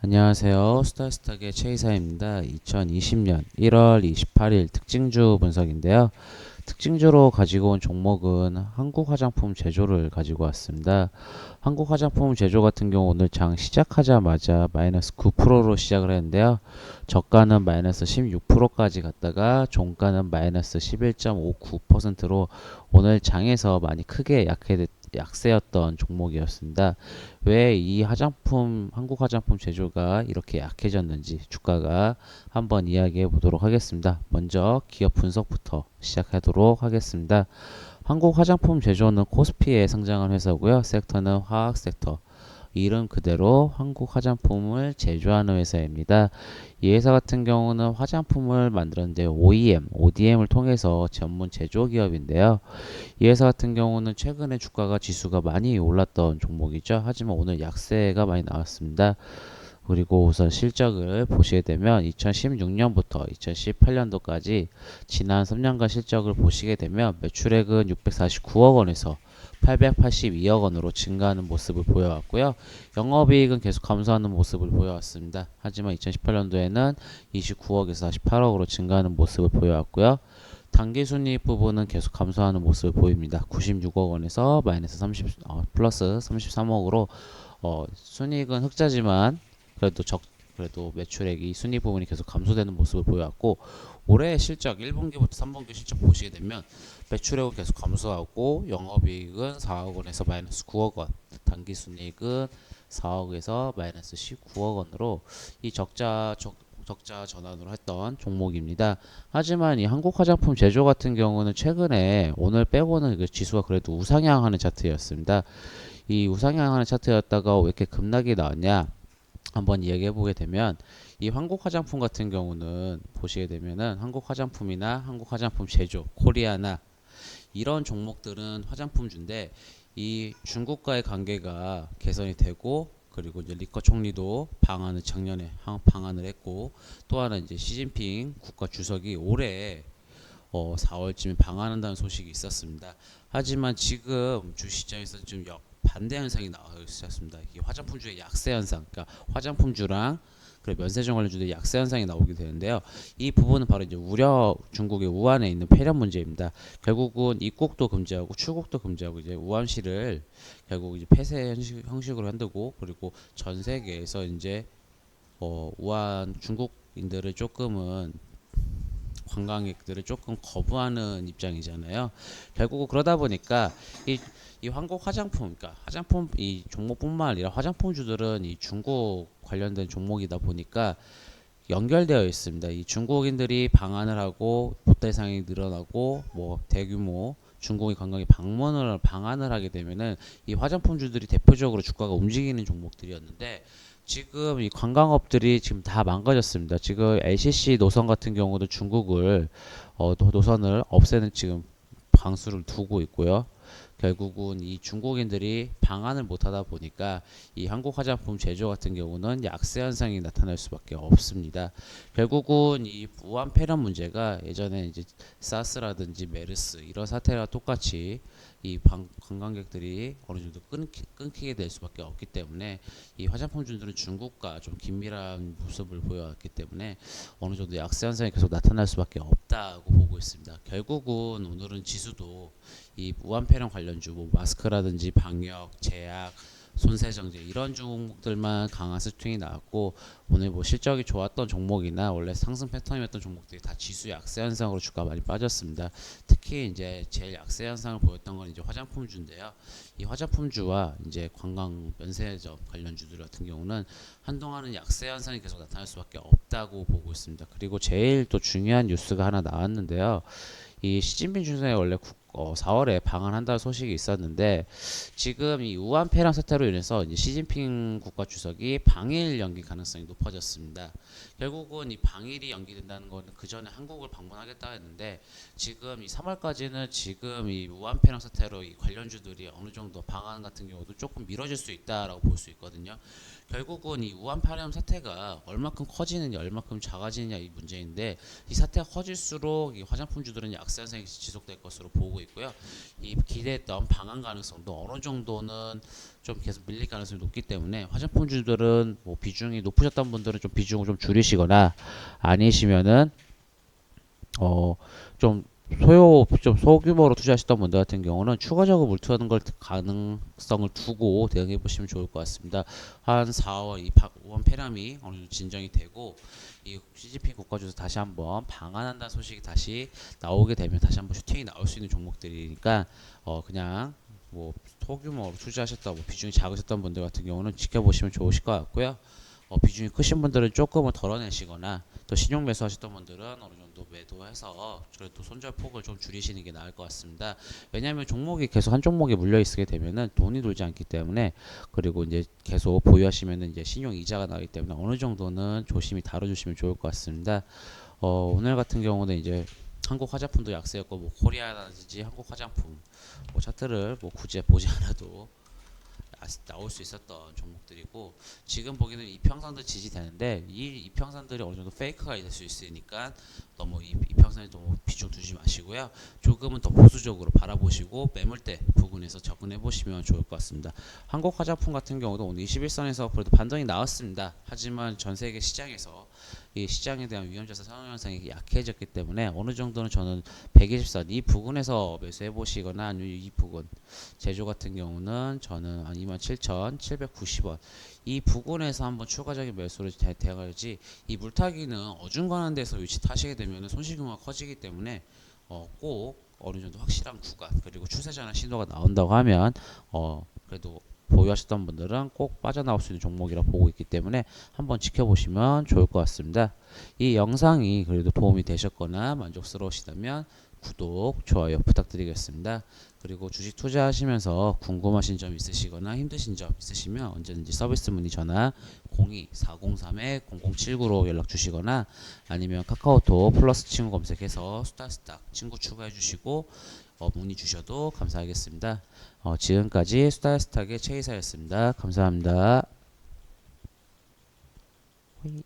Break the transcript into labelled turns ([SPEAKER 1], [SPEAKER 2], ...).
[SPEAKER 1] 안녕하세요. 스타스탁의 최이사입니다. 2020년 1월 28일 특징주 분석인데요. 특징주로 가지고 온 종목은 한국 화장품 제조를 가지고 왔습니다. 한국 화장품 제조 같은 경우 오늘 장 시작하자마자 마이너스 9%로 시작을 했는데요. 저가는 마이너스 16%까지 갔다가 종가는 마이너스 11.59%로 오늘 장에서 많이 크게 약세였던 종목이었습니다. 왜 이 한국 화장품 제조가 이렇게 약해졌는지 주가가 한번 이야기해 보도록 하겠습니다. 먼저 기업 분석부터 시작하도록 하겠습니다. 한국 화장품 제조는 코스피에 상장한 회사고요. 섹터는 화학 섹터. 이름 그대로 한국 화장품을 제조하는 회사입니다. 이 회사 같은 경우는 화장품을 만드는데 OEM, ODM을 통해서 전문 제조 기업인데요. 이 회사 같은 경우는 최근에 주가가 지수가 많이 올랐던 종목이죠. 하지만 오늘 약세가 많이 나왔습니다. 그리고 우선 실적을 보시게 되면 2016년부터 2018년도까지 지난 3년간 실적을 보시게 되면 매출액은 649억 원에서 882억 원으로 증가하는 모습을 보여왔고요. 영업이익은 계속 감소하는 모습을 보여왔습니다. 하지만 2018년도에는 29억에서 48억으로 증가하는 모습을 보여왔고요. 당기순이익 부분은 계속 감소하는 모습을 보입니다. 96억 원에서 플러스 33억으로 순이익은 흑자지만 그래도 매출액이 순이익 부분이 계속 감소되는 모습을 보여왔고 올해 실적 1분기부터 3분기 실적 보시게 되면 매출액은 계속 감소하고 영업이익은 4억 원에서 마이너스 9억 원, 당기순이익은 4억에서 마이너스 19억 원으로 이 적자 전환으로 했던 종목입니다. 하지만 이 한국 화장품 제조 같은 경우는 최근에 오늘 빼고는 그 지수가 그래도 우상향하는 차트였습니다. 이 우상향하는 차트였다가 왜 이렇게 급락이 나왔냐? 한번 이야기해 보게 되면 이 한국 화장품 같은 경우는 보시게 되면은 한국 화장품이나 한국 화장품 제조, 코리아나 이런 종목들은 화장품주인데 이 중국과의 관계가 개선이 되고 그리고 이제 리커 총리도 작년에 방한을 했고 또 하나 이제 시진핑 국가 주석이 올해 4월쯤에 방한한다는 소식이 있었습니다. 하지만 지금 주시장에서 좀 반대 현상이 나오고 있었습니다. 이 화장품주의 약세 현상, 그러니까 화장품주랑 그리고 면세점 관련주의 약세 현상이 나오게 되는데요. 이 부분은 바로 이제 중국의 우한에 있는 폐렴 문제입니다. 결국은 입국도 금지하고 출국도 금지하고 이제 우한시를 결국 이제 폐쇄 형식으로 한다고 그리고 전 세계에서 이제 우한 중국인들을 조금은 관광객들을 조금 거부하는 입장이잖아요. 결국 그러다 보니까 이 한국 화장품, 그러니까 화장품 이 종목뿐만 아니라 화장품주들은 이 중국 관련된 종목이다 보니까 연결되어 있습니다. 이 중국인들이 방한을 하고 보태상이 늘어나고 뭐 대규모 중국의 관광이 방한을 하게 되면은 이 화장품주들이 대표적으로 주가가 움직이는 종목들이었는데 지금 이 관광업들이 지금 다 망가졌습니다. 지금 LCC 노선 같은 경우도 중국을 노선을 없애는 지금 방수를 두고 있고요. 결국은 이 중국인들이 방한을 못하다 보니까 이 한국 화장품 제조 같은 경우는 약세 현상이 나타날 수밖에 없습니다. 결국은 이 우한 폐렴 문제가 예전에 이제 사스라든지 메르스 이런 사태와 똑같이 이 관광객들이 어느 정도 끊기게 될 수밖에 없기 때문에 이 화장품주들은 중국과 좀 긴밀한 모습을 보여왔기 때문에 어느 정도 약세 현상이 계속 나타날 수밖에 없다고 보고 있습니다. 결국은 오늘은 지수도 이 무한폐렴 관련주 뭐 마스크라든지 방역, 제약, 손세정제 이런 종목들만 강한 스팅이 나왔고 오늘 뭐 실적이 좋았던 종목이나 원래 상승 패턴이었던 종목들이 다 지수 약세 현상으로 주가 많이 빠졌습니다. 특히 이제 제일 약세 현상을 보였던 건 이제 화장품주인데요. 이 화장품주와 이제 관광 면세점 관련주들 같은 경우는 한동안은 약세 현상이 계속 나타날 수밖에 없다고 보고 있습니다. 그리고 제일 또 중요한 뉴스가 하나 나왔는데요. 이 시진핑 주석이 원래 4월에 방한한다는 소식이 있었는데 지금 이 우한 폐렴 사태로 인해서 이제 시진핑 국가 주석이 방일 연기 가능성이 높아졌습니다. 결국은 이 방일이 연기된다는 것은 그 전에 한국을 방문하겠다 했는데 지금 이 3월까지는 지금 이 우한 폐렴 사태로 이 관련주들이 어느 정도 방한 같은 경우도 조금 미뤄질 수 있다라고 볼 수 있거든요. 결국은 이 우한 폐렴 사태가 얼마큼 커지느냐 얼마큼 작아지느냐 이 문제인데 이 사태가 커질수록 이 화장품주들은 약세 현상이 지속될 것으로 보고 보고 있고요. 이 기대했던 방한 가능성도 어느 정도는 좀 계속 밀릴 가능성이 높기 때문에 화장품주들은 뭐 비중이 높으셨던 분들은 좀 비중을 좀 줄이시거나 아니시면은 좀 좀 소규모로 투자하셨던 분들 같은 경우는 추가적으로 물투하는 걸 가능성을 두고 대응해 보시면 좋을 것 같습니다. 한 4월 이 원 폐렴이 어느 정도 진정이 되고 이 CGP 국가주에서 다시 한번 방한한다는 소식이 다시 나오게 되면 다시 한번 슈팅이 나올 수 있는 종목들이니까 그냥 뭐 소규모로 투자하셨다 뭐 비중이 작으셨던 분들 같은 경우는 지켜보시면 좋으실 것 같고요. 비중이 크신 분들은 조금은 덜어내시거나 또 신용 매수하셨던 분들은 어느 정도 매도해서 그래도 손절 폭을 좀 줄이시는 게 나을 것 같습니다. 왜냐하면 종목이 계속 한 종목에 물려 있게 되면은 돈이 돌지 않기 때문에 그리고 이제 계속 보유하시면은 이제 신용 이자가 나기 때문에 어느 정도는 조심히 다뤄주시면 좋을 것 같습니다. 오늘 같은 경우는 이제 한국 화장품도 약세였고 뭐 코리아라든지 한국 화장품 뭐 차트를 뭐 굳이 보지 않아도 나올 수 있었던 종목들이고 지금 보기에는 이평선도 지지되는데 이 이평선들이 어느 정도 페이크가 될 수 있으니까 너무 이평선에 너무 비중 두지 마시고요. 조금은 더 보수적으로 바라보시고 매물대 부근에서 접근해 보시면 좋을 것 같습니다. 한국 화장품 같은 경우도 오늘 21선에서 그래도 반등이 나왔습니다. 하지만 전 세계 시장에서 이 시장에 대한 위험자산 상승 현상이 약해졌기 때문에 어느 정도는 저는 120선 이 부근에서 매수해 보시거나 아니면 이 부근 제조 같은 경우는 저는 한 27,790원 이 부근에서 한번 추가적인 매수를 대가야지 이 물타기는 어중간한 데서 위치 타시게 되면 손실규모가 커지기 때문에 꼭 어느 정도 확실한 구간 그리고 추세전환 신호가 나온다고 하면 그래도 보유하셨던 분들은 꼭 빠져나올 수 있는 종목이라 보고 있기 때문에 한번 지켜보시면 좋을 것 같습니다. 이 영상이 그래도 도움이 되셨거나 만족스러우시다면 구독, 좋아요 부탁드리겠습니다. 그리고 주식 투자하시면서 궁금하신 점 있으시거나 힘드신 점 있으시면 언제든지 서비스 문의 전화 02-403-0079로 연락 주시거나 아니면 카카오톡 플러스 친구 검색해서 수다스탁 친구 추가해 주시고 문의 주셔도 감사하겠습니다. 지금까지 수다스탁의 최이사였습니다. 감사합니다.